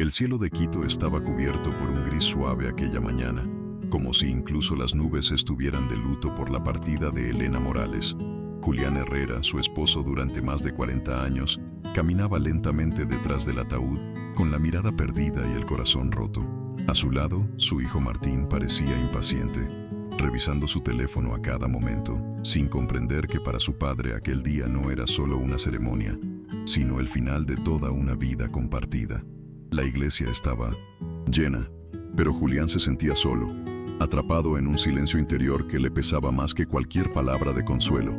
El cielo de Quito estaba cubierto por un gris suave aquella mañana, como si incluso las nubes estuvieran de luto por la partida de Elena Morales. Julián Herrera, su esposo durante más de 40 años, caminaba lentamente detrás del ataúd, con la mirada perdida y el corazón roto. A su lado, su hijo Martín parecía impaciente, revisando su teléfono a cada momento, sin comprender que para su padre aquel día no era solo una ceremonia, sino el final de toda una vida compartida. La iglesia estaba llena, pero Julián se sentía solo, atrapado en un silencio interior que le pesaba más que cualquier palabra de consuelo.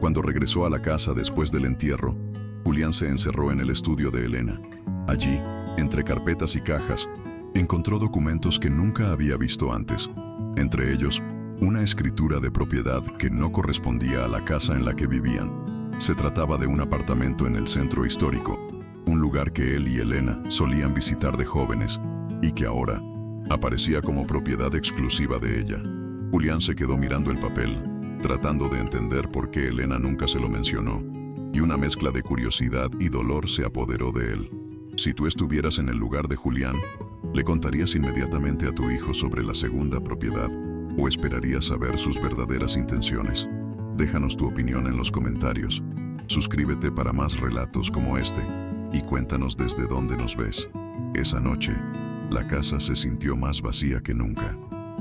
Cuando regresó a la casa después del entierro, Julián se encerró en el estudio de Elena. Allí, entre carpetas y cajas, encontró documentos que nunca había visto antes. Entre ellos, una escritura de propiedad que no correspondía a la casa en la que vivían. Se trataba de un apartamento en el centro histórico, un lugar que él y Elena solían visitar de jóvenes y que ahora aparecía como propiedad exclusiva de ella. Julián se quedó mirando el papel, tratando de entender por qué Elena nunca se lo mencionó, y una mezcla de curiosidad y dolor se apoderó de él. Si tú estuvieras en el lugar de Julián, ¿le contarías inmediatamente a tu hijo sobre la segunda propiedad o esperarías saber sus verdaderas intenciones? Déjanos tu opinión en los comentarios. Suscríbete para más relatos como este y cuéntanos desde dónde nos ves. Esa noche, la casa se sintió más vacía que nunca.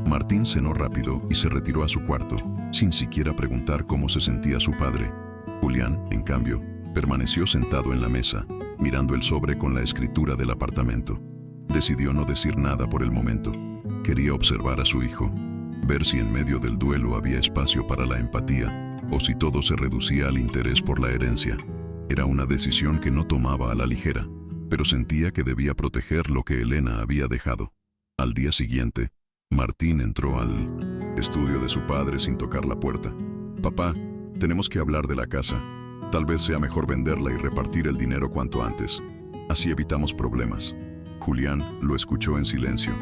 Martín cenó rápido y se retiró a su cuarto, sin siquiera preguntar cómo se sentía su padre. Julián, en cambio, permaneció sentado en la mesa, mirando el sobre con la escritura del apartamento. Decidió no decir nada por el momento. Quería observar a su hijo, ver si en medio del duelo había espacio para la empatía, o si todo se reducía al interés por la herencia. Era una decisión que no tomaba a la ligera, pero sentía que debía proteger lo que Elena había dejado. Al día siguiente, Martín entró al estudio de su padre sin tocar la puerta. «Papá, tenemos que hablar de la casa. Tal vez sea mejor venderla y repartir el dinero cuanto antes. Así evitamos problemas». Julián lo escuchó en silencio,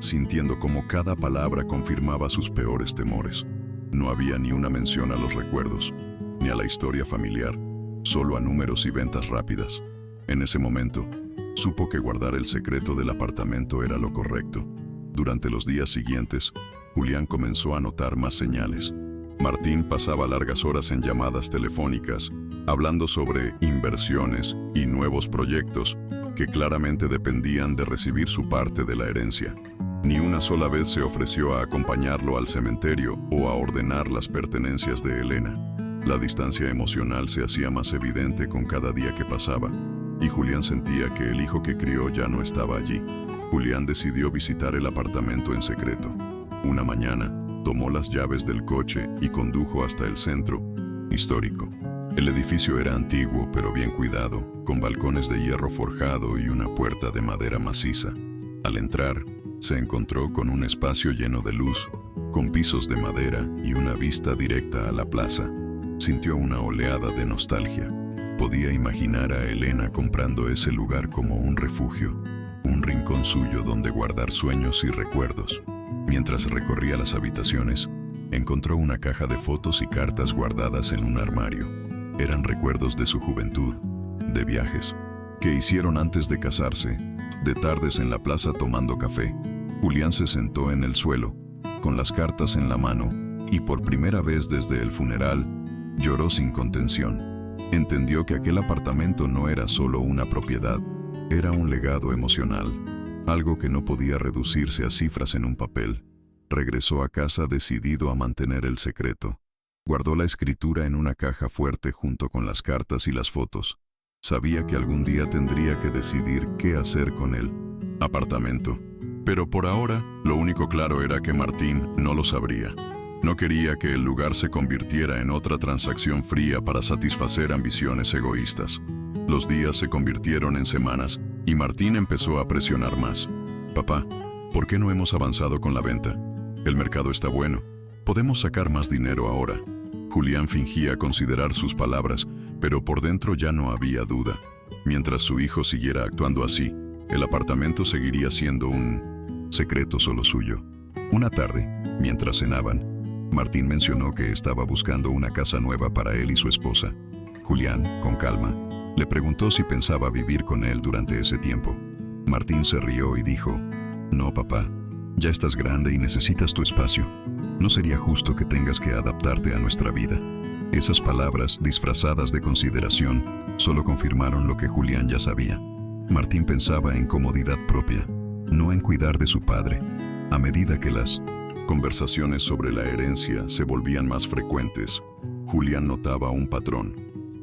sintiendo como cada palabra confirmaba sus peores temores. No había ni una mención a los recuerdos, ni a la historia familiar, solo a números y ventas rápidas. En ese momento, supo que guardar el secreto del apartamento era lo correcto. Durante los días siguientes, Julián comenzó a notar más señales. Martín pasaba largas horas en llamadas telefónicas, hablando sobre inversiones y nuevos proyectos que claramente dependían de recibir su parte de la herencia. Ni una sola vez se ofreció a acompañarlo al cementerio o a ordenar las pertenencias de Elena. La distancia emocional se hacía más evidente con cada día que pasaba, y Julián sentía que el hijo que crió ya no estaba allí. Julián decidió visitar el apartamento en secreto. Una mañana, tomó las llaves del coche y condujo hasta el centro histórico. El edificio era antiguo pero bien cuidado, con balcones de hierro forjado y una puerta de madera maciza. Al entrar, se encontró con un espacio lleno de luz, con pisos de madera y una vista directa a la plaza. Sintió una oleada de nostalgia. Podía imaginar a Elena comprando ese lugar como un refugio, un rincón suyo donde guardar sueños y recuerdos. Mientras recorría las habitaciones, encontró una caja de fotos y cartas guardadas en un armario. Eran recuerdos de su juventud, de viajes que hicieron antes de casarse, de tardes en la plaza tomando café. Julián se sentó en el suelo, con las cartas en la mano, y por primera vez desde el funeral, lloró sin contención. Entendió que aquel apartamento no era solo una propiedad, era un legado emocional, algo que no podía reducirse a cifras en un papel. Regresó a casa decidido a mantener el secreto. Guardó la escritura en una caja fuerte junto con las cartas y las fotos. Sabía que algún día tendría que decidir qué hacer con el apartamento. Pero por ahora, lo único claro era que Martín no lo sabría. No quería que el lugar se convirtiera en otra transacción fría para satisfacer ambiciones egoístas. Los días se convirtieron en semanas y Martín empezó a presionar más. «Papá, ¿por qué no hemos avanzado con la venta? El mercado está bueno. Podemos sacar más dinero ahora». Julián fingía considerar sus palabras, pero por dentro ya no había duda. Mientras su hijo siguiera actuando así, el apartamento seguiría siendo un secreto solo suyo. Una tarde, mientras cenaban, Martín mencionó que estaba buscando una casa nueva para él y su esposa. Julián, con calma, le preguntó si pensaba vivir con él durante ese tiempo. Martín se rió y dijo, «No, papá, ya estás grande y necesitas tu espacio. No sería justo que tengas que adaptarte a nuestra vida». Esas palabras, disfrazadas de consideración, solo confirmaron lo que Julián ya sabía. Martín pensaba en comodidad propia, no en cuidar de su padre. A medida que las conversaciones sobre la herencia se volvían más frecuentes, Julián notaba un patrón.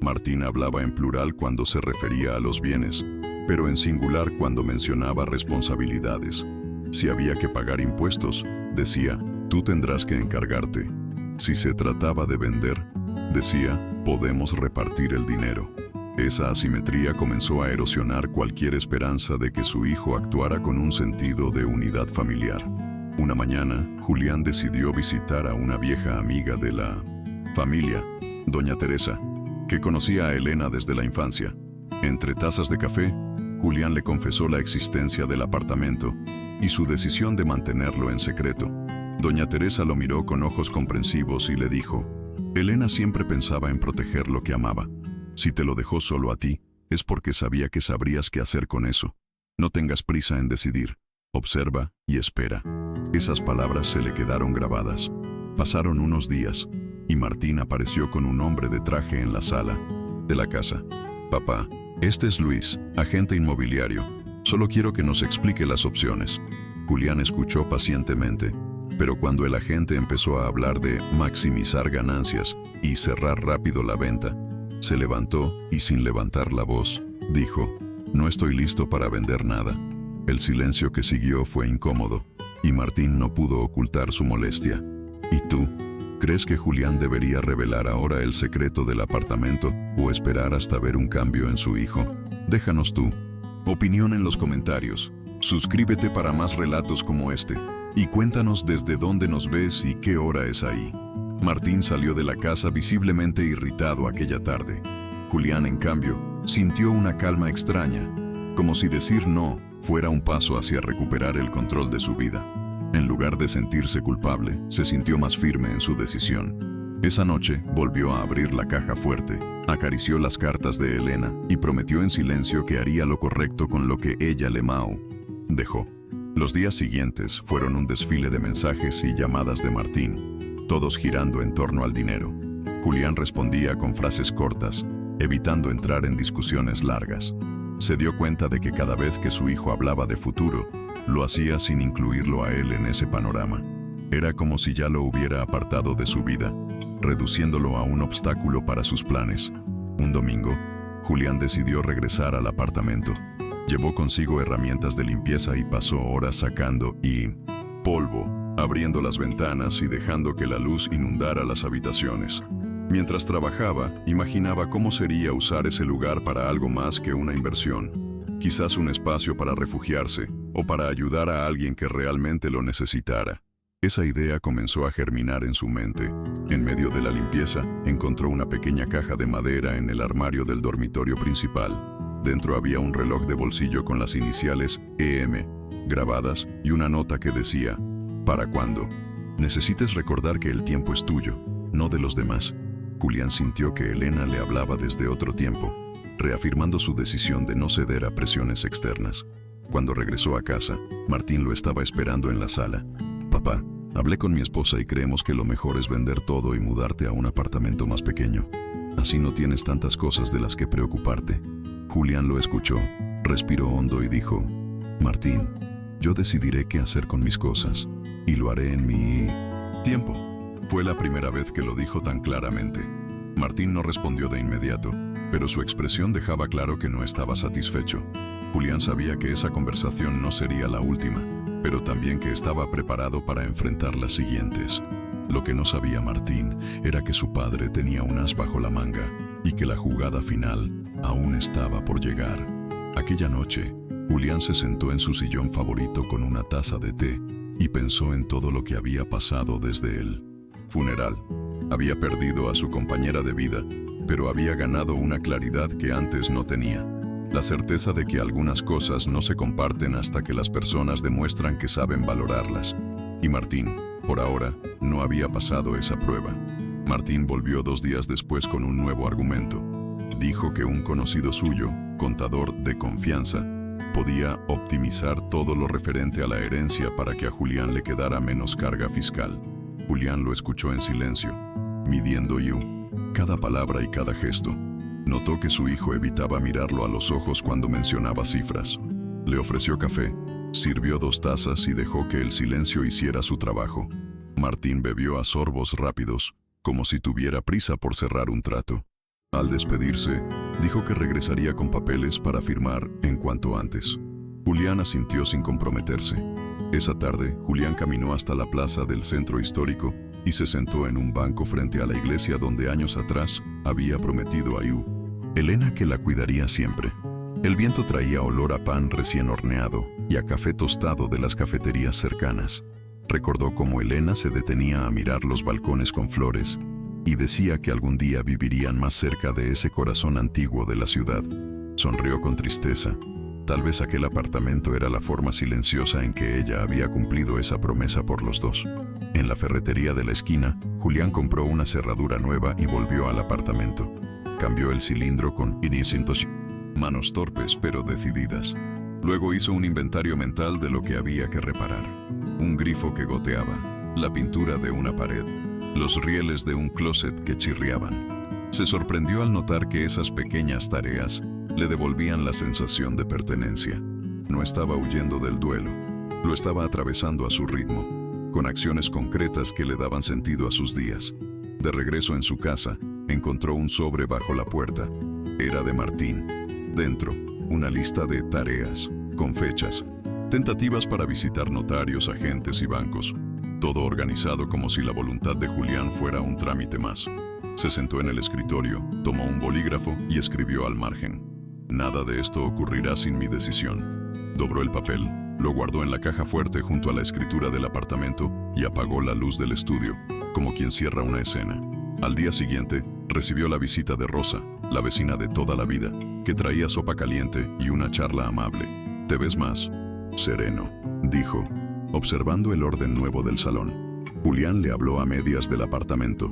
Martín hablaba en plural cuando se refería a los bienes, pero en singular cuando mencionaba responsabilidades. Si había que pagar impuestos, decía, «Tú tendrás que encargarte». Si se trataba de vender, decía, «Podemos repartir el dinero». Esa asimetría comenzó a erosionar cualquier esperanza de que su hijo actuara con un sentido de unidad familiar. Una mañana, Julián decidió visitar a una vieja amiga de la familia, doña Teresa, que conocía a Elena desde la infancia. Entre tazas de café, Julián le confesó la existencia del apartamento y su decisión de mantenerlo en secreto. Doña Teresa lo miró con ojos comprensivos y le dijo, «Elena siempre pensaba en proteger lo que amaba. Si te lo dejó solo a ti, es porque sabía que sabrías qué hacer con eso. No tengas prisa en decidir. Observa y espera». Esas palabras se le quedaron grabadas. Pasaron unos días, y Martín apareció con un hombre de traje en la sala de la casa. «Papá, este es Luis, agente inmobiliario. Solo quiero que nos explique las opciones». Julián escuchó pacientemente, pero cuando el agente empezó a hablar de maximizar ganancias y cerrar rápido la venta, se levantó y sin levantar la voz, dijo, «No estoy listo para vender nada». El silencio que siguió fue incómodo, y Martín no pudo ocultar su molestia. «¿Y tú? ¿Crees que Julián debería revelar ahora el secreto del apartamento o esperar hasta ver un cambio en su hijo? Déjanos tu opinión en los comentarios. Suscríbete para más relatos como este, y cuéntanos desde dónde nos ves y qué hora es ahí». Martín salió de la casa visiblemente irritado aquella tarde. Julián, en cambio, sintió una calma extraña, como si decir no fuera un paso hacia recuperar el control de su vida. En lugar de sentirse culpable, se sintió más firme en su decisión. Esa noche volvió a abrir la caja fuerte, acarició las cartas de Elena y prometió en silencio que haría lo correcto con lo que ella le dejó. Los días siguientes fueron un desfile de mensajes y llamadas de Martín, todos girando en torno al dinero. Julián respondía con frases cortas, evitando entrar en discusiones largas. Se dio cuenta de que cada vez que su hijo hablaba de futuro, lo hacía sin incluirlo a él en ese panorama. Era como si ya lo hubiera apartado de su vida, reduciéndolo a un obstáculo para sus planes. Un domingo, Julián decidió regresar al apartamento. Llevó consigo herramientas de limpieza y pasó horas sacando polvo, abriendo las ventanas y dejando que la luz inundara las habitaciones. Mientras trabajaba, imaginaba cómo sería usar ese lugar para algo más que una inversión. Quizás un espacio para refugiarse o para ayudar a alguien que realmente lo necesitara. Esa idea comenzó a germinar en su mente. En medio de la limpieza, encontró una pequeña caja de madera en el armario del dormitorio principal. Dentro había un reloj de bolsillo con las iniciales EM grabadas y una nota que decía, «Para cuando necesites recordar que el tiempo es tuyo, no de los demás». Julián sintió que Elena le hablaba desde otro tiempo, reafirmando su decisión de no ceder a presiones externas. Cuando regresó a casa, Martín lo estaba esperando en la sala. «Papá, hablé con mi esposa y creemos que lo mejor es vender todo y mudarte a un apartamento más pequeño. Así no tienes tantas cosas de las que preocuparte». Julián lo escuchó, respiró hondo y dijo, «Martín, yo decidiré qué hacer con mis cosas, y lo haré en mi tiempo». Fue la primera vez que lo dijo tan claramente. Martín no respondió de inmediato, pero su expresión dejaba claro que no estaba satisfecho. Julián sabía que esa conversación no sería la última, pero también que estaba preparado para enfrentar las siguientes. Lo que no sabía Martín era que su padre tenía un as bajo la manga y que la jugada final aún estaba por llegar. Aquella noche, Julián se sentó en su sillón favorito con una taza de té y pensó en todo lo que había pasado desde el funeral. Había perdido a su compañera de vida, pero había ganado una claridad que antes no tenía. La certeza de que algunas cosas no se comparten hasta que las personas demuestran que saben valorarlas. Y Martín, por ahora, no había pasado esa prueba. Martín volvió 2 días después con un nuevo argumento. Dijo que un conocido suyo, contador de confianza, Podía optimizar todo lo referente a la herencia para que a Julián le quedara menos carga fiscal. Julián lo escuchó en silencio, midiendo cada palabra y cada gesto. Notó que su hijo evitaba mirarlo a los ojos cuando mencionaba cifras. Le ofreció café, sirvió 2 tazas y dejó que el silencio hiciera su trabajo. Martín bebió a sorbos rápidos, como si tuviera prisa por cerrar un trato. Al despedirse, dijo que regresaría con papeles para firmar en cuanto antes. Julián asintió sin comprometerse. Esa tarde, Julián caminó hasta la plaza del centro histórico y se sentó en un banco frente a la iglesia donde años atrás había prometido a Elena que la cuidaría siempre. El viento traía olor a pan recién horneado y a café tostado de las cafeterías cercanas. Recordó cómo Elena se detenía a mirar los balcones con flores y decía que algún día vivirían más cerca de ese corazón antiguo de la ciudad. Sonrió con tristeza. Tal vez aquel apartamento era la forma silenciosa en que ella había cumplido esa promesa por los dos. En la ferretería de la esquina, Julián compró una cerradura nueva y volvió al apartamento. Cambió el cilindro con manos torpes pero decididas. Luego hizo un inventario mental de lo que había que reparar. Un grifo que goteaba, la pintura de una pared, los rieles de un closet que chirriaban. Se sorprendió al notar que esas pequeñas tareas le devolvían la sensación de pertenencia. No estaba huyendo del duelo, lo estaba atravesando a su ritmo, con acciones concretas que le daban sentido a sus días. De regreso en su casa, encontró un sobre bajo la puerta. Era de Martín. Dentro, una lista de tareas, con fechas, tentativas para visitar notarios, agentes y bancos. Todo organizado como si la voluntad de Julián fuera un trámite más. Se sentó en el escritorio, tomó un bolígrafo y escribió al margen: nada de esto ocurrirá sin mi decisión. Dobró el papel, lo guardó en la caja fuerte junto a la escritura del apartamento y apagó la luz del estudio, como quien cierra una escena. Al día siguiente, recibió la visita de Rosa, la vecina de toda la vida, que traía sopa caliente y una charla amable. «Te ves más sereno», dijo, observando el orden nuevo del salón. Julián le habló a medias del apartamento,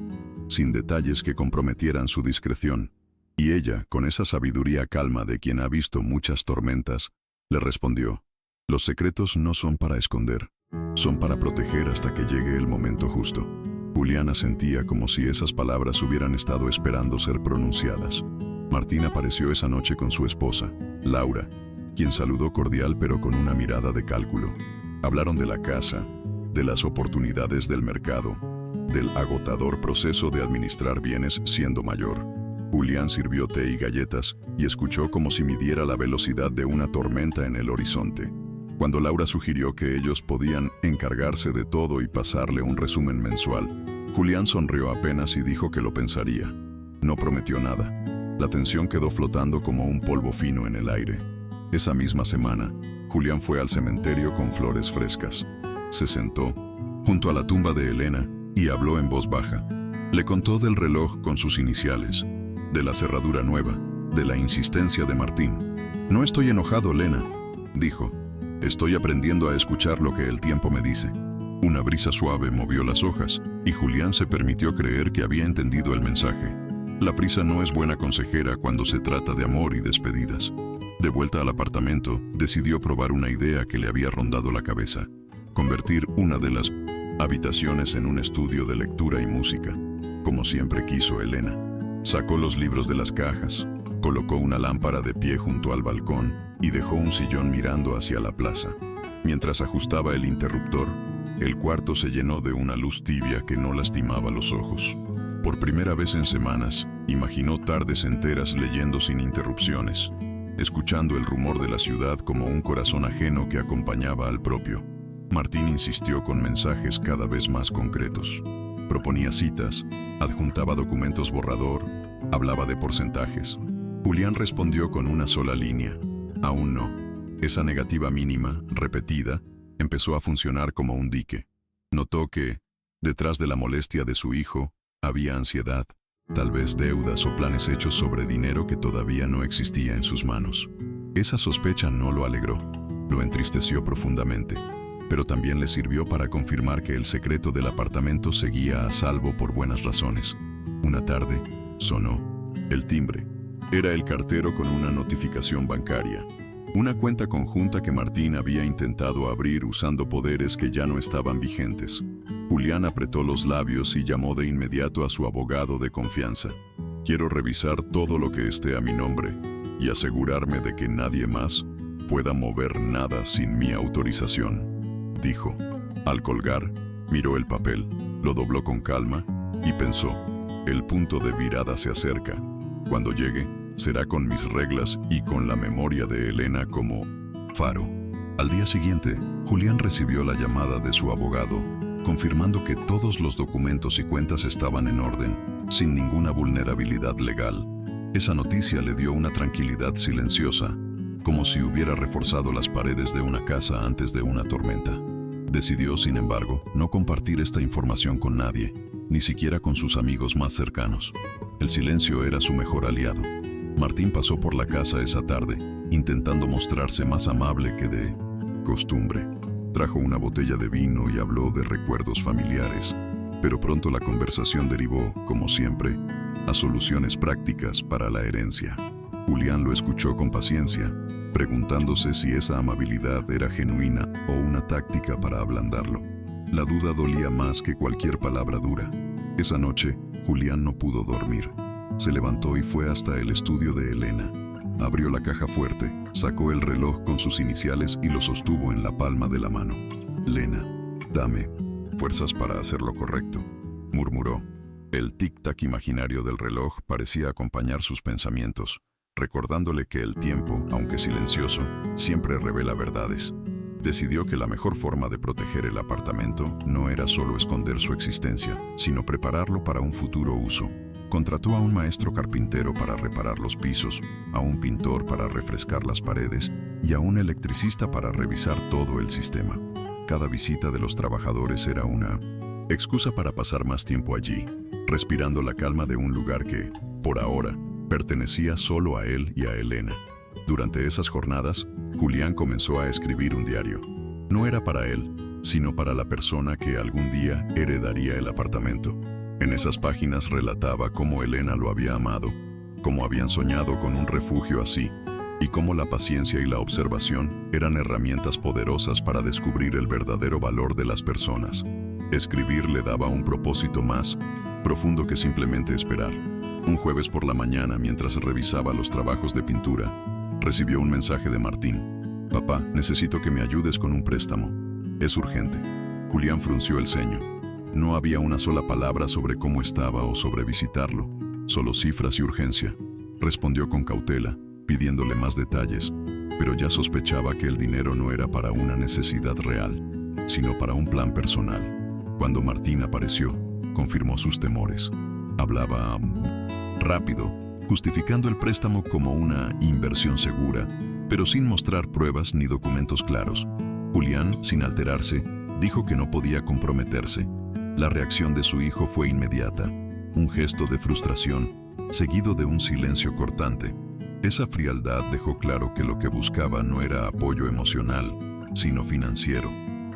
sin detalles que comprometieran su discreción, y ella, con esa sabiduría calma de quien ha visto muchas tormentas, le respondió: «Los secretos no son para esconder, son para proteger hasta que llegue el momento justo». Julián sentía como si esas palabras hubieran estado esperando ser pronunciadas. Martín apareció esa noche con su esposa, Laura, quien saludó cordial pero con una mirada de cálculo. Hablaron de la casa, de las oportunidades del mercado, del agotador proceso de administrar bienes siendo mayor. Julián sirvió té y galletas y escuchó como si midiera la velocidad de una tormenta en el horizonte. Cuando Laura sugirió que ellos podían encargarse de todo y pasarle un resumen mensual, Julián sonrió apenas y dijo que lo pensaría. No prometió nada. La tensión quedó flotando como un polvo fino en el aire. Esa misma semana, Julián fue al cementerio con flores frescas. Se sentó junto a la tumba de Elena y habló en voz baja. Le contó del reloj con sus iniciales, de la cerradura nueva, de la insistencia de Martín. «No estoy enojado, Elena», dijo. «Estoy aprendiendo a escuchar lo que el tiempo me dice». Una brisa suave movió las hojas y Julián se permitió creer que había entendido el mensaje. La prisa no es buena consejera cuando se trata de amor y despedidas. De vuelta al apartamento, decidió probar una idea que le había rondado la cabeza: convertir una de las habitaciones en un estudio de lectura y música, como siempre quiso Elena. Sacó los libros de las cajas, colocó una lámpara de pie junto al balcón y dejó un sillón mirando hacia la plaza. Mientras ajustaba el interruptor, el cuarto se llenó de una luz tibia que no lastimaba los ojos. Por primera vez en semanas, imaginó tardes enteras leyendo sin interrupciones, escuchando el rumor de la ciudad como un corazón ajeno que acompañaba al propio. Martín insistió con mensajes cada vez más concretos. Proponía citas, adjuntaba documentos borrador, hablaba de porcentajes. Julián respondió con una sola línea: «Aún no». Esa negativa mínima, repetida, empezó a funcionar como un dique. Notó que, detrás de la molestia de su hijo, había ansiedad, tal vez deudas o planes hechos sobre dinero que todavía no existía en sus manos. Esa sospecha no lo alegró, lo entristeció profundamente, pero también le sirvió para confirmar que el secreto del apartamento seguía a salvo por buenas razones. Una tarde, sonó el timbre. Era el cartero con una notificación bancaria. Una cuenta conjunta que Martín había intentado abrir usando poderes que ya no estaban vigentes. Julián apretó los labios y llamó de inmediato a su abogado de confianza. Quiero revisar todo lo que esté a mi nombre y asegurarme de que nadie más pueda mover nada sin mi autorización, dijo. Al colgar, miró el papel, lo dobló con calma y pensó, el punto de virada se acerca. Cuando llegue, será con mis reglas y con la memoria de Elena como faro. Al día siguiente, Julián recibió la llamada de su abogado, confirmando que todos los documentos y cuentas estaban en orden, sin ninguna vulnerabilidad legal. Esa noticia le dio una tranquilidad silenciosa, como si hubiera reforzado las paredes de una casa antes de una tormenta. Decidió, sin embargo, no compartir esta información con nadie, ni siquiera con sus amigos más cercanos. El silencio era su mejor aliado. Martín pasó por la casa esa tarde, intentando mostrarse más amable que de costumbre. Trajo una botella de vino y habló de recuerdos familiares, pero pronto la conversación derivó, como siempre, a soluciones prácticas para la herencia. Julián lo escuchó con paciencia, preguntándose si esa amabilidad era genuina o una táctica para ablandarlo. La duda dolía más que cualquier palabra dura. Esa noche, Julián no pudo dormir. Se levantó y fue hasta el estudio de Elena. Abrió la caja fuerte, sacó el reloj con sus iniciales y lo sostuvo en la palma de la mano. «Lena, dame fuerzas para hacer lo correcto», murmuró. El tic-tac imaginario del reloj parecía acompañar sus pensamientos, recordándole que el tiempo, aunque silencioso, siempre revela verdades. Decidió que la mejor forma de proteger el apartamento no era solo esconder su existencia, sino prepararlo para un futuro uso. Contrató a un maestro carpintero para reparar los pisos, a un pintor para refrescar las paredes y a un electricista para revisar todo el sistema. Cada visita de los trabajadores era una excusa para pasar más tiempo allí, respirando la calma de un lugar que, por ahora, pertenecía solo a él y a Elena. Durante esas jornadas, Julián comenzó a escribir un diario. No era para él, sino para la persona que algún día heredaría el apartamento. En esas páginas relataba cómo Elena lo había amado, cómo habían soñado con un refugio así, y cómo la paciencia y la observación eran herramientas poderosas para descubrir el verdadero valor de las personas. Escribir le daba un propósito más profundo que simplemente esperar. Un jueves por la mañana, mientras revisaba los trabajos de pintura, recibió un mensaje de Martín. «Papá, necesito que me ayudes con un préstamo. Es urgente». Julián frunció el ceño. No había una sola palabra sobre cómo estaba o sobre visitarlo, solo cifras y urgencia. Respondió con cautela, pidiéndole más detalles, pero ya sospechaba que el dinero no era para una necesidad real, sino para un plan personal. Cuando Martín apareció, confirmó sus temores. Hablaba rápido, justificando el préstamo como una inversión segura, pero sin mostrar pruebas ni documentos claros. Julián, sin alterarse, dijo que no podía comprometerse. La reacción de su hijo fue inmediata, un gesto de frustración, seguido de un silencio cortante. Esa frialdad dejó claro que lo que buscaba no era apoyo emocional, sino financiero.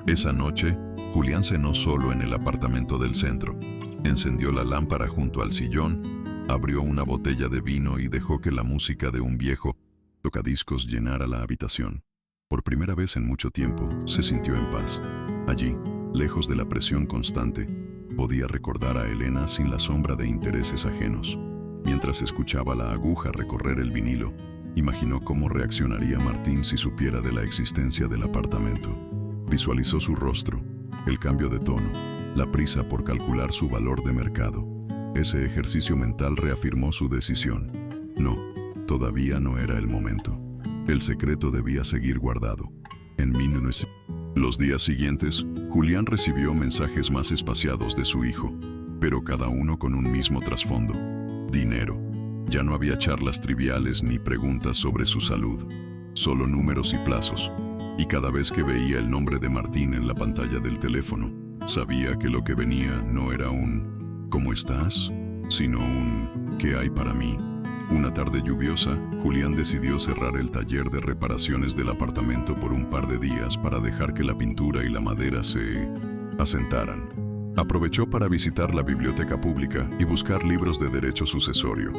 Esa noche, Julián cenó solo en el apartamento del centro. Encendió la lámpara junto al sillón, abrió una botella de vino y dejó que la música de un viejo tocadiscos llenara la habitación. Por primera vez en mucho tiempo, se sintió en paz. Allí, lejos de la presión constante, podía recordar a Elena sin la sombra de intereses ajenos. Mientras escuchaba la aguja recorrer el vinilo, imaginó cómo reaccionaría Martín si supiera de la existencia del apartamento. Visualizó su rostro, el cambio de tono, la prisa por calcular su valor de mercado. Ese ejercicio mental reafirmó su decisión. No, todavía no era el momento. El secreto debía seguir guardado. En 1900. Los días siguientes, Julián recibió mensajes más espaciados de su hijo, pero cada uno con un mismo trasfondo: dinero. Ya no había charlas triviales ni preguntas sobre su salud, solo números y plazos. Y cada vez que veía el nombre de Martín en la pantalla del teléfono, sabía que lo que venía no era un «¿cómo estás?», sino un «¿qué hay para mí?». Una tarde lluviosa, Julián decidió cerrar el taller de reparaciones del apartamento por un par de días para dejar que la pintura y la madera se asentaran. Aprovechó para visitar la biblioteca pública y buscar libros de derecho sucesorio.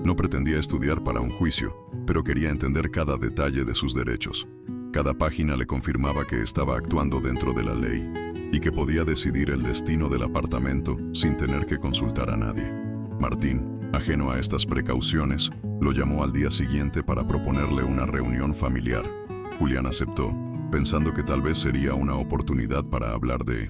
No pretendía estudiar para un juicio, pero quería entender cada detalle de sus derechos. Cada página le confirmaba que estaba actuando dentro de la ley y que podía decidir el destino del apartamento sin tener que consultar a nadie. Martín, ajeno a estas precauciones, lo llamó al día siguiente para proponerle una reunión familiar. Julián aceptó, pensando que tal vez sería una oportunidad para hablar de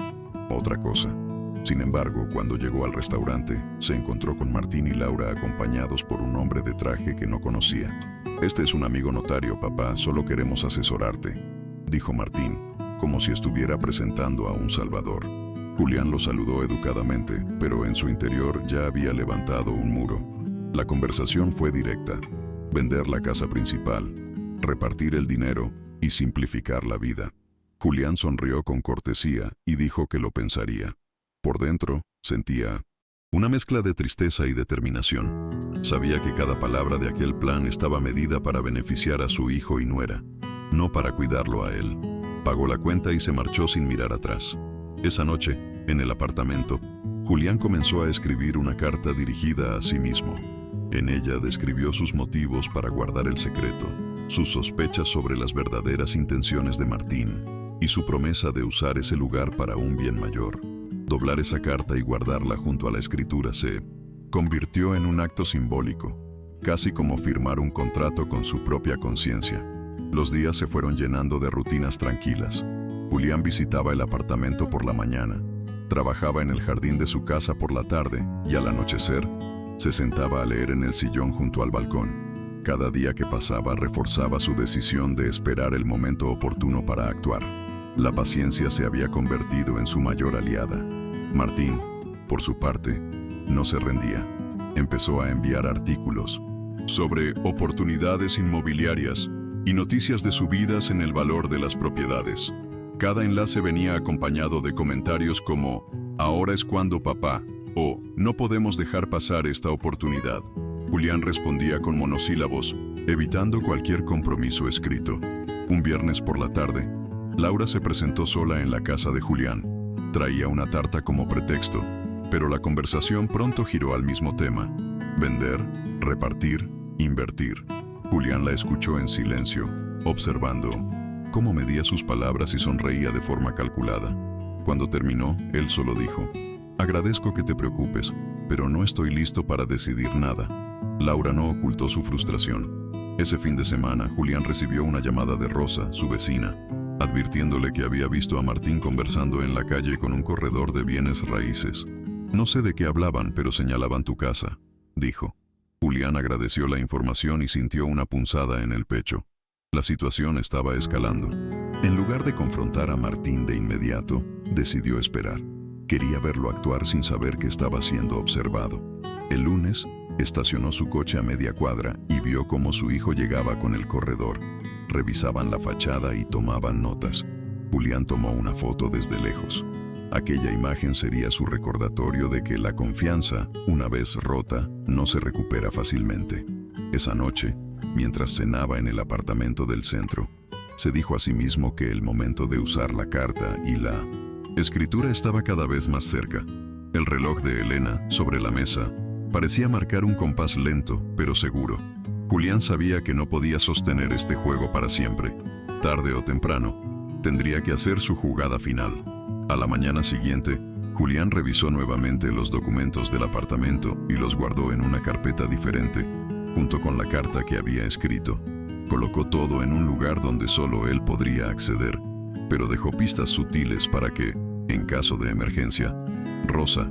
otra cosa. Sin embargo, cuando llegó al restaurante, se encontró con Martín y Laura acompañados por un hombre de traje que no conocía. «Este es un amigo notario, papá, solo queremos asesorarte», dijo Martín, como si estuviera presentando a un salvador. Julián lo saludó educadamente, pero en su interior ya había levantado un muro. La conversación fue directa: vender la casa principal, repartir el dinero y simplificar la vida. Julián sonrió con cortesía y dijo que lo pensaría. Por dentro, sentía una mezcla de tristeza y determinación. Sabía que cada palabra de aquel plan estaba medida para beneficiar a su hijo y nuera, no para cuidarlo a él. Pagó la cuenta y se marchó sin mirar atrás. Esa noche, en el apartamento, Julián comenzó a escribir una carta dirigida a sí mismo. En ella describió sus motivos para guardar el secreto, sus sospechas sobre las verdaderas intenciones de Martín y su promesa de usar ese lugar para un bien mayor. Doblar esa carta y guardarla junto a la escritura se convirtió en un acto simbólico, casi como firmar un contrato con su propia conciencia. Los días se fueron llenando de rutinas tranquilas. Julián visitaba el apartamento por la mañana, trabajaba en el jardín de su casa por la tarde y al anochecer se sentaba a leer en el sillón junto al balcón. Cada día que pasaba reforzaba su decisión de esperar el momento oportuno para actuar. La paciencia se había convertido en su mayor aliada. Martín, por su parte, no se rendía. Empezó a enviar artículos sobre oportunidades inmobiliarias y noticias de subidas en el valor de las propiedades. Cada enlace venía acompañado de comentarios como «Ahora es cuando, papá» o «No podemos dejar pasar esta oportunidad». Julián respondía con monosílabos, evitando cualquier compromiso escrito. Un viernes por la tarde, Laura se presentó sola en la casa de Julián. Traía una tarta como pretexto, pero la conversación pronto giró al mismo tema: vender, repartir, invertir. Julián la escuchó en silencio, observando cómo medía sus palabras y sonreía de forma calculada. Cuando terminó, él solo dijo: «Agradezco que te preocupes, pero no estoy listo para decidir nada». Laura no ocultó su frustración. Ese fin de semana, Julián recibió una llamada de Rosa, su vecina, advirtiéndole que había visto a Martín conversando en la calle con un corredor de bienes raíces. «No sé de qué hablaban, pero señalaban tu casa», dijo. Julián agradeció la información y sintió una punzada en el pecho. La situación estaba escalando. En lugar de confrontar a Martín de inmediato, decidió esperar. Quería verlo actuar sin saber que estaba siendo observado. El lunes, estacionó su coche a media cuadra y vio cómo su hijo llegaba con el corredor. Revisaban la fachada y tomaban notas. Julián tomó una foto desde lejos. Aquella imagen sería su recordatorio de que la confianza, una vez rota, no se recupera fácilmente. Esa noche, mientras cenaba en el apartamento del centro, se dijo a sí mismo que el momento de usar la carta y la escritura estaba cada vez más cerca. El reloj de Elena, sobre la mesa, parecía marcar un compás lento, pero seguro. Julián sabía que no podía sostener este juego para siempre. Tarde o temprano, tendría que hacer su jugada final. A la mañana siguiente, Julián revisó nuevamente los documentos del apartamento y los guardó en una carpeta diferente, junto con la carta que había escrito. Colocó todo en un lugar donde solo él podría acceder, pero dejó pistas sutiles para que, en caso de emergencia, Rosa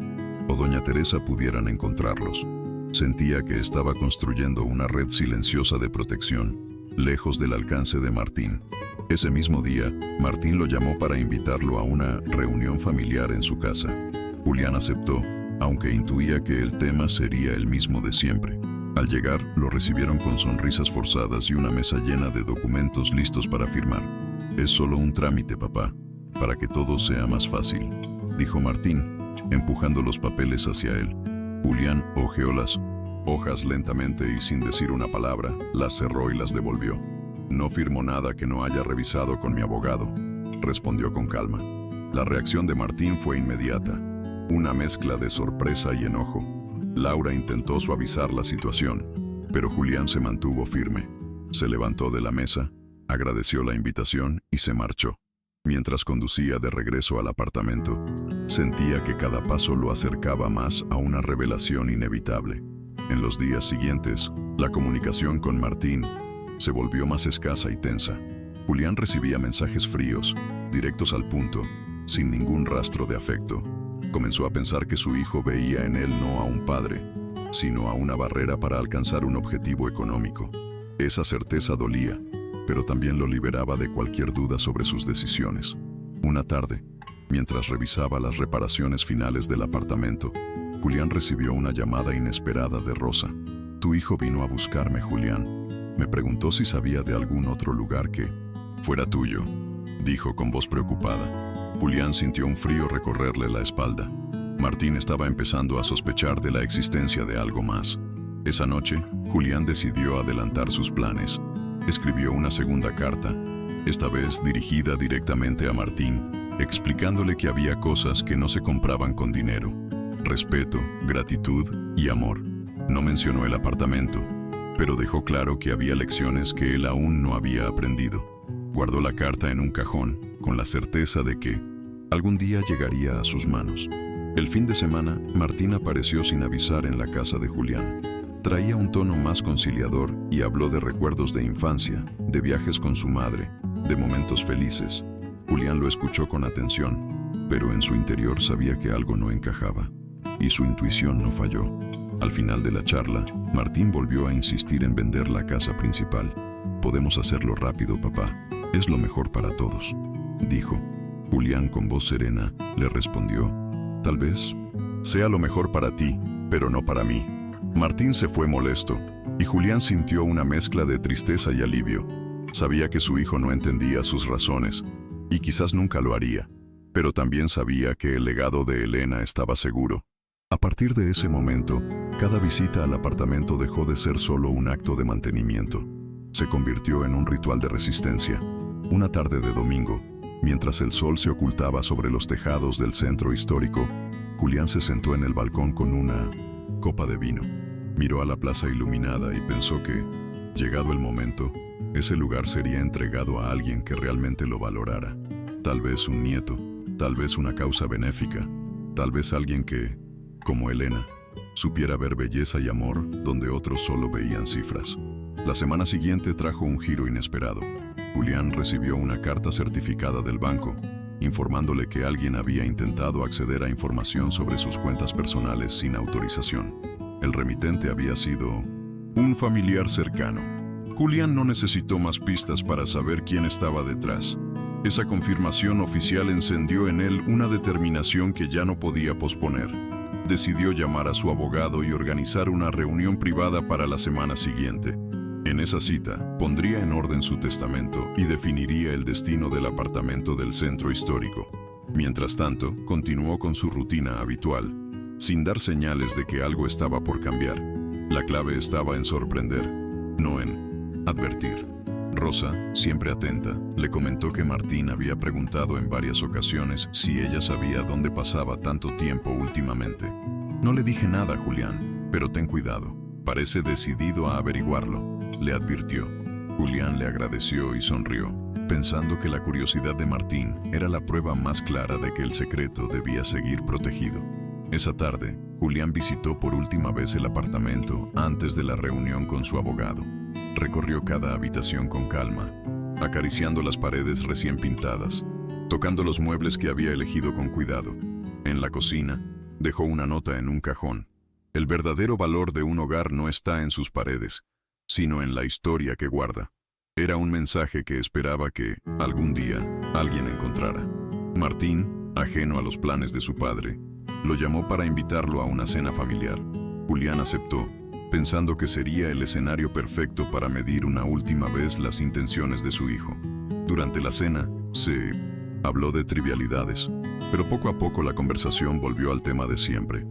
o Doña Teresa pudieran encontrarlos. Sentía que estaba construyendo una red silenciosa de protección, lejos del alcance de Martín. Ese mismo día, Martín lo llamó para invitarlo a una reunión familiar en su casa. Julián aceptó, aunque intuía que el tema sería el mismo de siempre. Al llegar, lo recibieron con sonrisas forzadas y una mesa llena de documentos listos para firmar. «Es solo un trámite, papá, para que todo sea más fácil», dijo Martín, empujando los papeles hacia él. Julián hojeó las hojas lentamente y sin decir una palabra, las cerró y las devolvió. «No firmo nada que no haya revisado con mi abogado», respondió con calma. La reacción de Martín fue inmediata, una mezcla de sorpresa y enojo. Laura intentó suavizar la situación. Pero Julián se mantuvo firme. Se levantó de la mesa, agradeció la invitación y se marchó. Mientras conducía de regreso al apartamento, sentía que cada paso lo acercaba más a una revelación inevitable. En los días siguientes, la comunicación con Martín se volvió más escasa y tensa. Julián recibía mensajes fríos, directos al punto, sin ningún rastro de afecto. Comenzó a pensar que su hijo veía en él no a un padre, sino a una barrera para alcanzar un objetivo económico. Esa certeza dolía, pero también lo liberaba de cualquier duda sobre sus decisiones. Una tarde, mientras revisaba las reparaciones finales del apartamento, Julián recibió una llamada inesperada de Rosa. «Tu hijo vino a buscarme, Julián. Me preguntó si sabía de algún otro lugar que fuera tuyo», dijo con voz preocupada. Julián sintió un frío recorrerle la espalda. Martín estaba empezando a sospechar de la existencia de algo más. Esa noche, Julián decidió adelantar sus planes. Escribió una segunda carta, esta vez dirigida directamente a Martín, explicándole que había cosas que no se compraban con dinero: respeto, gratitud y amor. No mencionó el apartamento, pero dejó claro que había lecciones que él aún no había aprendido. Guardó la carta en un cajón, con la certeza de que algún día llegaría a sus manos. El fin de semana, Martín apareció sin avisar en la casa de Julián. Traía un tono más conciliador y habló de recuerdos de infancia, de viajes con su madre, de momentos felices. Julián lo escuchó con atención, pero en su interior sabía que algo no encajaba, y su intuición no falló. Al final de la charla, Martín volvió a insistir en vender la casa principal. «Podemos hacerlo rápido, papá. Es lo mejor para todos», dijo. Julián, con voz serena, le respondió: «Tal vez sea lo mejor para ti, pero no para mí». Martín se fue molesto, y Julián sintió una mezcla de tristeza y alivio. Sabía que su hijo no entendía sus razones, y quizás nunca lo haría, pero también sabía que el legado de Elena estaba seguro. A partir de ese momento, cada visita al apartamento dejó de ser solo un acto de mantenimiento. Se convirtió en un ritual de resistencia. Una tarde de domingo, mientras el sol se ocultaba sobre los tejados del centro histórico, Julián se sentó en el balcón con una copa de vino. Miró a la plaza iluminada y pensó que, llegado el momento, ese lugar sería entregado a alguien que realmente lo valorara. Tal vez un nieto, tal vez una causa benéfica, tal vez alguien que, como Elena, supiera ver belleza y amor donde otros solo veían cifras. La semana siguiente trajo un giro inesperado. Julián recibió una carta certificada del banco, informándole que alguien había intentado acceder a información sobre sus cuentas personales sin autorización. El remitente había sido un familiar cercano. Julián no necesitó más pistas para saber quién estaba detrás. Esa confirmación oficial encendió en él una determinación que ya no podía posponer. Decidió llamar a su abogado y organizar una reunión privada para la semana siguiente. En esa cita, pondría en orden su testamento y definiría el destino del apartamento del centro histórico. Mientras tanto, continuó con su rutina habitual, sin dar señales de que algo estaba por cambiar. La clave estaba en sorprender, no en advertir. Rosa, siempre atenta, le comentó que Martín había preguntado en varias ocasiones si ella sabía dónde pasaba tanto tiempo últimamente. «No le dije nada, Julián, pero ten cuidado. Parece decidido a averiguarlo», le advirtió. Julián le agradeció y sonrió, pensando que la curiosidad de Martín era la prueba más clara de que el secreto debía seguir protegido. Esa tarde, Julián visitó por última vez el apartamento antes de la reunión con su abogado. Recorrió cada habitación con calma, acariciando las paredes recién pintadas, tocando los muebles que había elegido con cuidado. En la cocina, dejó una nota en un cajón. El verdadero valor de un hogar no está en sus paredes, sino en la historia que guarda. Era un mensaje que esperaba que, algún día, alguien encontrara. Martín, ajeno a los planes de su padre, lo llamó para invitarlo a una cena familiar. Julián aceptó, pensando que sería el escenario perfecto para medir una última vez las intenciones de su hijo. Durante la cena, se habló de trivialidades, pero poco a poco la conversación volvió al tema de siempre: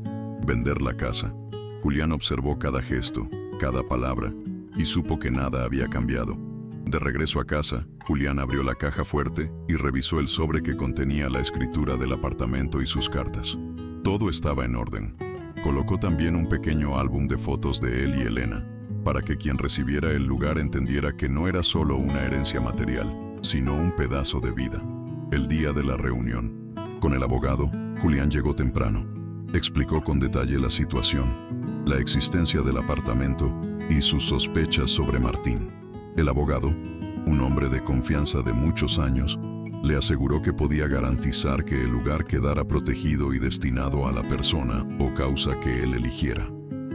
vender la casa. Julián observó cada gesto, cada palabra, y supo que nada había cambiado. De regreso a casa, Julián abrió la caja fuerte y revisó el sobre que contenía la escritura del apartamento y sus cartas. Todo estaba en orden. Colocó también un pequeño álbum de fotos de él y Elena, para que quien recibiera el lugar entendiera que no era solo una herencia material, sino un pedazo de vida. El día de la reunión. Con el abogado, Julián llegó temprano. Explicó con detalle la situación, la existencia del apartamento y sus sospechas sobre Martín. El abogado, un hombre de confianza de muchos años, le aseguró que podía garantizar que el lugar quedara protegido y destinado a la persona o causa que él eligiera.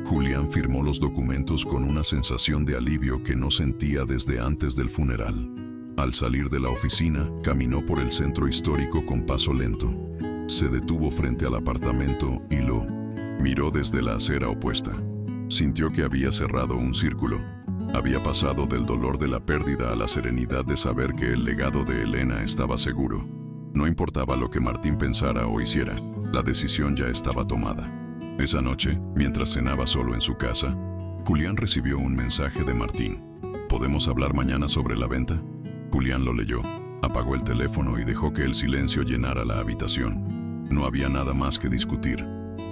Julián firmó los documentos con una sensación de alivio que no sentía desde antes del funeral. Al salir de la oficina, caminó por el centro histórico con paso lento. Se detuvo frente al apartamento y lo miró desde la acera opuesta. Sintió que había cerrado un círculo. Había pasado del dolor de la pérdida a la serenidad de saber que el legado de Elena estaba seguro. No importaba lo que Martín pensara o hiciera, la decisión ya estaba tomada. Esa noche, mientras cenaba solo en su casa, Julián recibió un mensaje de Martín. ¿Podemos hablar mañana sobre la venta? Julián lo leyó, apagó el teléfono y dejó que el silencio llenara la habitación. No había nada más que discutir.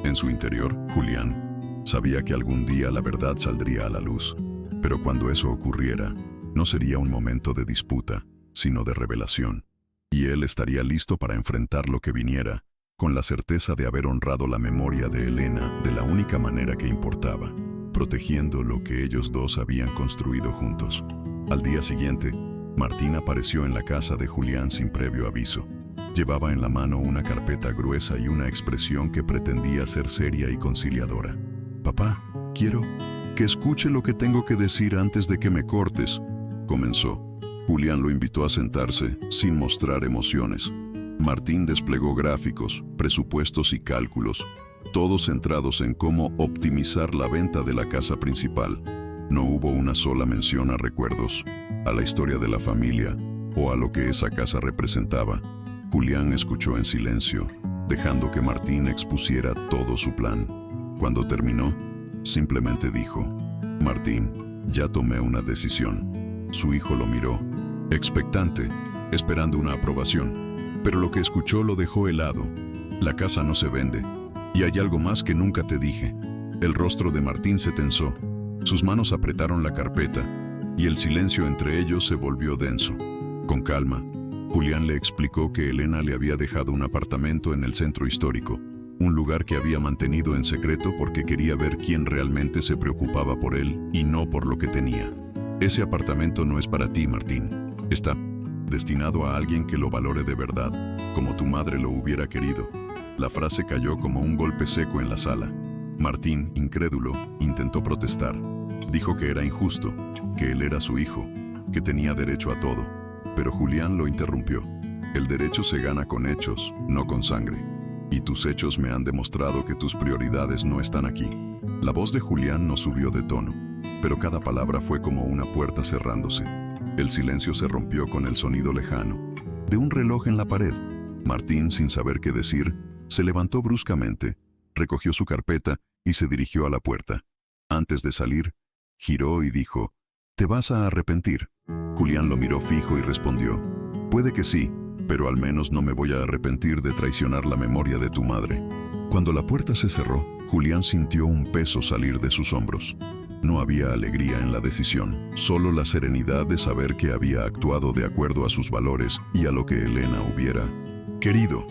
En su interior, Julián sabía que algún día la verdad saldría a la luz. Pero cuando eso ocurriera, no sería un momento de disputa, sino de revelación. Y él estaría listo para enfrentar lo que viniera, con la certeza de haber honrado la memoria de Elena de la única manera que importaba, protegiendo lo que ellos dos habían construido juntos. Al día siguiente, Martín apareció en la casa de Julián sin previo aviso. Llevaba en la mano una carpeta gruesa y una expresión que pretendía ser seria y conciliadora. «Papá, quiero que escuche lo que tengo que decir antes de que me cortes», comenzó. Julián lo invitó a sentarse, sin mostrar emociones. Martín desplegó gráficos, presupuestos y cálculos, todos centrados en cómo optimizar la venta de la casa principal. No hubo una sola mención a recuerdos, a la historia de la familia o a lo que esa casa representaba. Julián escuchó en silencio, dejando que Martín expusiera todo su plan. Cuando terminó, simplemente dijo: «Martín, ya tomé una decisión». Su hijo lo miró, expectante, esperando una aprobación. Pero lo que escuchó lo dejó helado. «La casa no se vende. Y hay algo más que nunca te dije». El rostro de Martín se tensó. Sus manos apretaron la carpeta, y el silencio entre ellos se volvió denso. Con calma, Julián le explicó que Elena le había dejado un apartamento en el centro histórico, un lugar que había mantenido en secreto porque quería ver quién realmente se preocupaba por él y no por lo que tenía. «Ese apartamento no es para ti, Martín. Está destinado a alguien que lo valore de verdad, como tu madre lo hubiera querido». La frase cayó como un golpe seco en la sala. Martín, incrédulo, intentó protestar. Dijo que era injusto, que él era su hijo, que tenía derecho a todo. Pero Julián lo interrumpió. «El derecho se gana con hechos, no con sangre. Y tus hechos me han demostrado que tus prioridades no están aquí». La voz de Julián no subió de tono, pero cada palabra fue como una puerta cerrándose. El silencio se rompió con el sonido lejano de un reloj en la pared. Martín, sin saber qué decir, se levantó bruscamente, recogió su carpeta y se dirigió a la puerta. Antes de salir, giró y dijo: «¿Te vas a arrepentir?». Julián lo miró fijo y respondió: «Puede que sí, pero al menos no me voy a arrepentir de traicionar la memoria de tu madre». Cuando la puerta se cerró, Julián sintió un peso salir de sus hombros. No había alegría en la decisión, solo la serenidad de saber que había actuado de acuerdo a sus valores y a lo que Elena hubiera querido.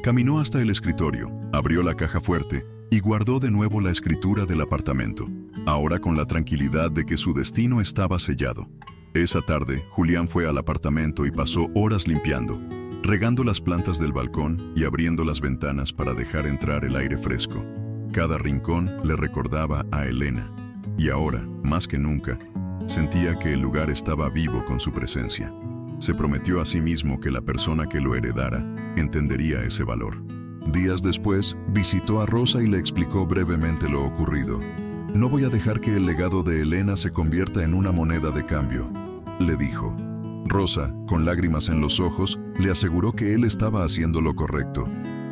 Caminó hasta el escritorio, abrió la caja fuerte y guardó de nuevo la escritura del apartamento, ahora con la tranquilidad de que su destino estaba sellado. Esa tarde, Julián fue al apartamento y pasó horas limpiando, regando las plantas del balcón y abriendo las ventanas para dejar entrar el aire fresco. Cada rincón le recordaba a Elena. Y ahora, más que nunca, sentía que el lugar estaba vivo con su presencia. Se prometió a sí mismo que la persona que lo heredara entendería ese valor. Días después, visitó a Rosa y le explicó brevemente lo ocurrido. «No voy a dejar que el legado de Elena se convierta en una moneda de cambio», le dijo. Rosa, con lágrimas en los ojos, le aseguró que él estaba haciendo lo correcto.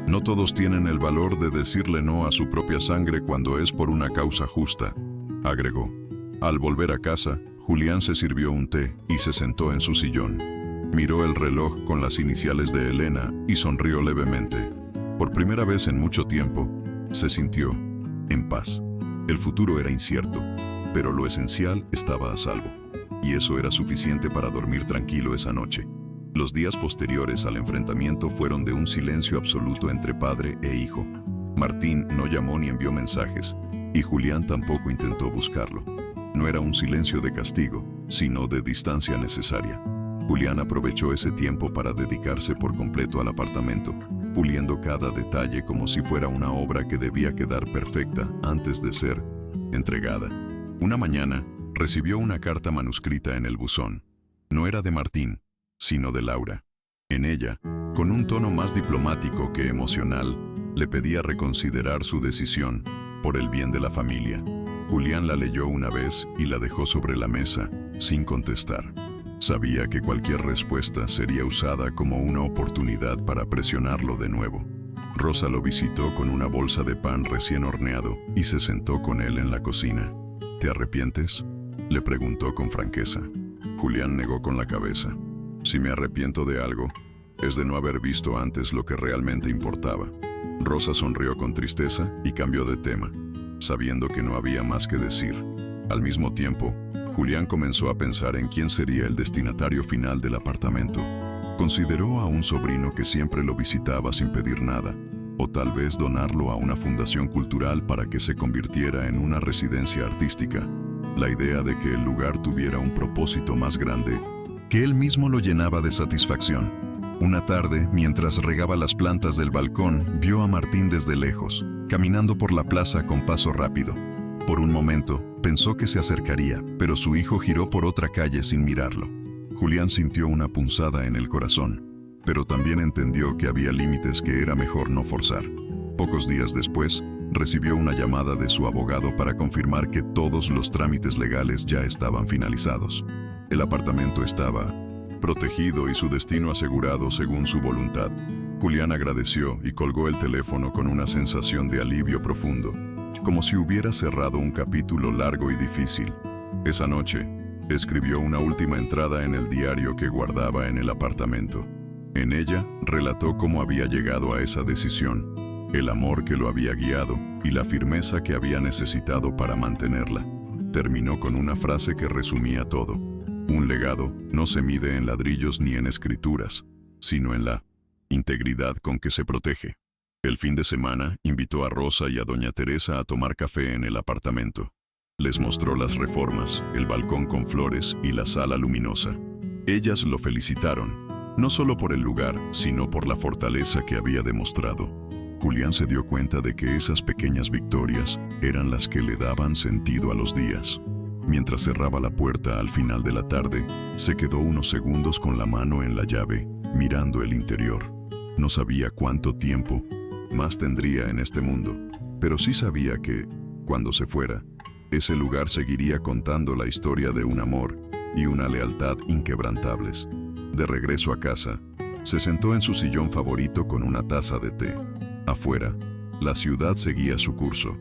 «No todos tienen el valor de decirle no a su propia sangre cuando es por una causa justa», agregó. Al volver a casa, Julián se sirvió un té y se sentó en su sillón. Miró el reloj con las iniciales de Elena y sonrió levemente. Por primera vez en mucho tiempo, se sintió en paz. El futuro era incierto, pero lo esencial estaba a salvo. Y eso era suficiente para dormir tranquilo esa noche. Los días posteriores al enfrentamiento fueron de un silencio absoluto entre padre e hijo. Martín no llamó ni envió mensajes, y Julián tampoco intentó buscarlo. No era un silencio de castigo, sino de distancia necesaria. Julián aprovechó ese tiempo para dedicarse por completo al apartamento, puliendo cada detalle como si fuera una obra que debía quedar perfecta antes de ser entregada. Una mañana, recibió una carta manuscrita en el buzón. No era de Martín, sino de Laura. En ella, con un tono más diplomático que emocional, le pedía reconsiderar su decisión por el bien de la familia. Julián la leyó una vez y la dejó sobre la mesa, sin contestar. Sabía que cualquier respuesta sería usada como una oportunidad para presionarlo de nuevo. Rosa lo visitó con una bolsa de pan recién horneado y se sentó con él en la cocina. ¿Te arrepientes?, le preguntó con franqueza. Julián negó con la cabeza. Si me arrepiento de algo, es de no haber visto antes lo que realmente importaba. Rosa sonrió con tristeza y cambió de tema, sabiendo que no había más que decir. Al mismo tiempo, Julián comenzó a pensar en quién sería el destinatario final del apartamento. Consideró a un sobrino que siempre lo visitaba sin pedir nada, o tal vez donarlo a una fundación cultural para que se convirtiera en una residencia artística. La idea de que el lugar tuviera un propósito más grande, que él mismo lo llenaba de satisfacción. Una tarde, mientras regaba las plantas del balcón, vio a Martín desde lejos, caminando por la plaza con paso rápido. Por un momento, pensó que se acercaría, pero su hijo giró por otra calle sin mirarlo. Julián sintió una punzada en el corazón, pero también entendió que había límites que era mejor no forzar. Pocos días después, recibió una llamada de su abogado para confirmar que todos los trámites legales ya estaban finalizados. El apartamento estaba protegido y su destino asegurado según su voluntad. Julián agradeció y colgó el teléfono con una sensación de alivio profundo, como si hubiera cerrado un capítulo largo y difícil. Esa noche, escribió una última entrada en el diario que guardaba en el apartamento. En ella, relató cómo había llegado a esa decisión, el amor que lo había guiado y la firmeza que había necesitado para mantenerla. Terminó con una frase que resumía todo. Un legado no se mide en ladrillos ni en escrituras, sino en la integridad con que se protege. El fin de semana invitó a Rosa y a doña Teresa a tomar café en el apartamento. Les mostró las reformas, el balcón con flores y la sala luminosa. Ellas lo felicitaron, no solo por el lugar, sino por la fortaleza que había demostrado. Julián se dio cuenta de que esas pequeñas victorias eran las que le daban sentido a los días. Mientras cerraba la puerta al final de la tarde, se quedó unos segundos con la mano en la llave, mirando el interior. No sabía cuánto tiempo más tendría en este mundo, pero sí sabía que, cuando se fuera, ese lugar seguiría contando la historia de un amor y una lealtad inquebrantables. De regreso a casa, se sentó en su sillón favorito con una taza de té. Afuera, la ciudad seguía su curso,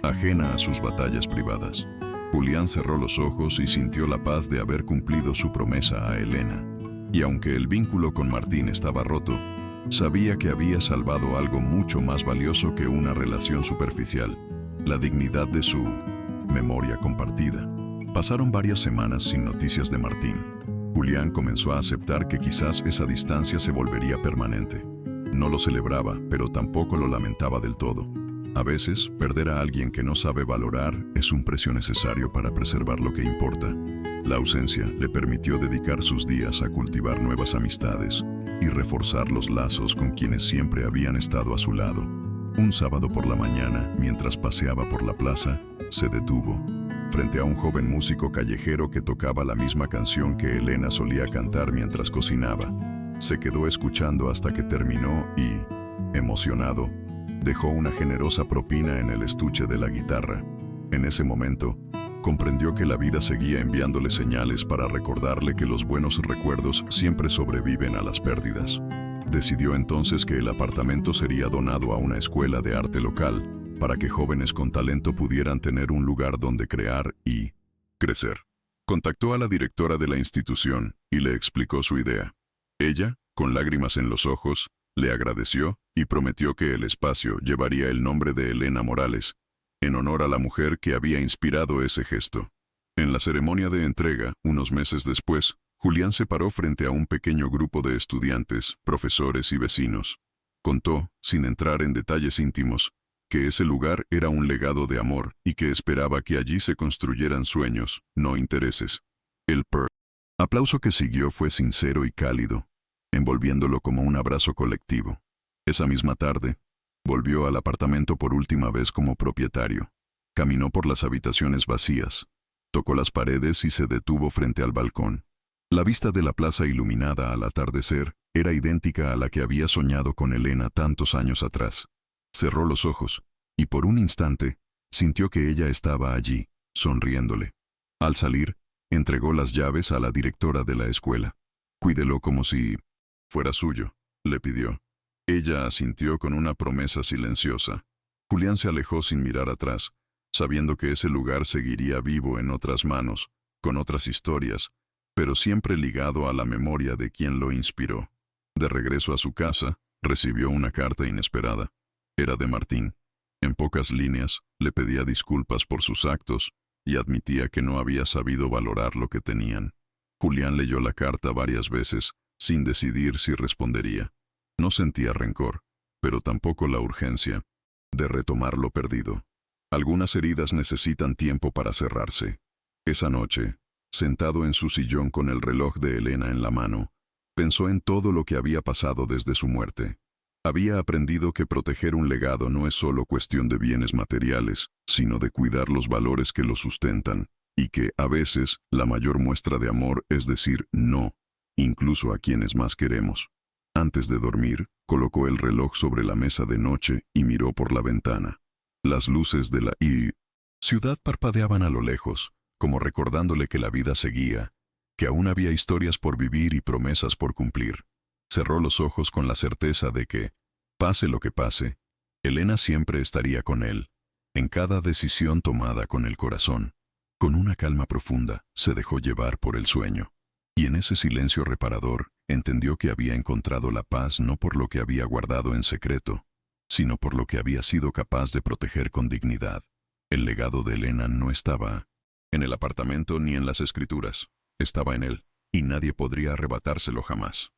ajena a sus batallas privadas. Julián cerró los ojos y sintió la paz de haber cumplido su promesa a Elena. Y aunque el vínculo con Martín estaba roto, sabía que había salvado algo mucho más valioso que una relación superficial, la dignidad de su memoria compartida. Pasaron varias semanas sin noticias de Martín. Julián comenzó a aceptar que quizás esa distancia se volvería permanente. No lo celebraba, pero tampoco lo lamentaba del todo. A veces, perder a alguien que no sabe valorar es un precio necesario para preservar lo que importa. La ausencia le permitió dedicar sus días a cultivar nuevas amistades y reforzar los lazos con quienes siempre habían estado a su lado. Un sábado por la mañana, mientras paseaba por la plaza, se detuvo frente a un joven músico callejero que tocaba la misma canción que Elena solía cantar mientras cocinaba. Se quedó escuchando hasta que terminó y, emocionado, dejó una generosa propina en el estuche de la guitarra. En ese momento, comprendió que la vida seguía enviándole señales para recordarle que los buenos recuerdos siempre sobreviven a las pérdidas. Decidió entonces que el apartamento sería donado a una escuela de arte local para que jóvenes con talento pudieran tener un lugar donde crear y crecer. Contactó a la directora de la institución y le explicó su idea. Ella, con lágrimas en los ojos, le agradeció y prometió que el espacio llevaría el nombre de Elena Morales, en honor a la mujer que había inspirado ese gesto. En la ceremonia de entrega, unos meses después, Julián se paró frente a un pequeño grupo de estudiantes, profesores y vecinos. Contó, sin entrar en detalles íntimos, que ese lugar era un legado de amor y que esperaba que allí se construyeran sueños, no intereses. El aplauso que siguió fue sincero y cálido, envolviéndolo como un abrazo colectivo. Esa misma tarde, volvió al apartamento por última vez como propietario. Caminó por las habitaciones vacías, tocó las paredes y se detuvo frente al balcón. La vista de la plaza iluminada al atardecer era idéntica a la que había soñado con Elena tantos años atrás. Cerró los ojos, y por un instante, sintió que ella estaba allí, sonriéndole. Al salir, entregó las llaves a la directora de la escuela. «Cuídelo como si fuera suyo», le pidió. Ella asintió con una promesa silenciosa. Julián se alejó sin mirar atrás, sabiendo que ese lugar seguiría vivo en otras manos, con otras historias, pero siempre ligado a la memoria de quien lo inspiró. De regreso a su casa, recibió una carta inesperada. Era de Martín. En pocas líneas, le pedía disculpas por sus actos y admitía que no había sabido valorar lo que tenían. Julián leyó la carta varias veces, sin decidir si respondería. No sentía rencor, pero tampoco la urgencia de retomar lo perdido. Algunas heridas necesitan tiempo para cerrarse. Esa noche, sentado en su sillón con el reloj de Elena en la mano, pensó en todo lo que había pasado desde su muerte. Había aprendido que proteger un legado no es solo cuestión de bienes materiales, sino de cuidar los valores que lo sustentan, y que, a veces, la mayor muestra de amor es decir no, incluso a quienes más queremos. Antes de dormir, colocó el reloj sobre la mesa de noche y miró por la ventana. Las luces de la ciudad parpadeaban a lo lejos, como recordándole que la vida seguía, que aún había historias por vivir y promesas por cumplir. Cerró los ojos con la certeza de que, pase lo que pase, Elena siempre estaría con él, en cada decisión tomada con el corazón. Con una calma profunda, se dejó llevar por el sueño. Y en ese silencio reparador, entendió que había encontrado la paz no por lo que había guardado en secreto, sino por lo que había sido capaz de proteger con dignidad. El legado de Elena no estaba en el apartamento ni en las escrituras. Estaba en él, y nadie podría arrebatárselo jamás.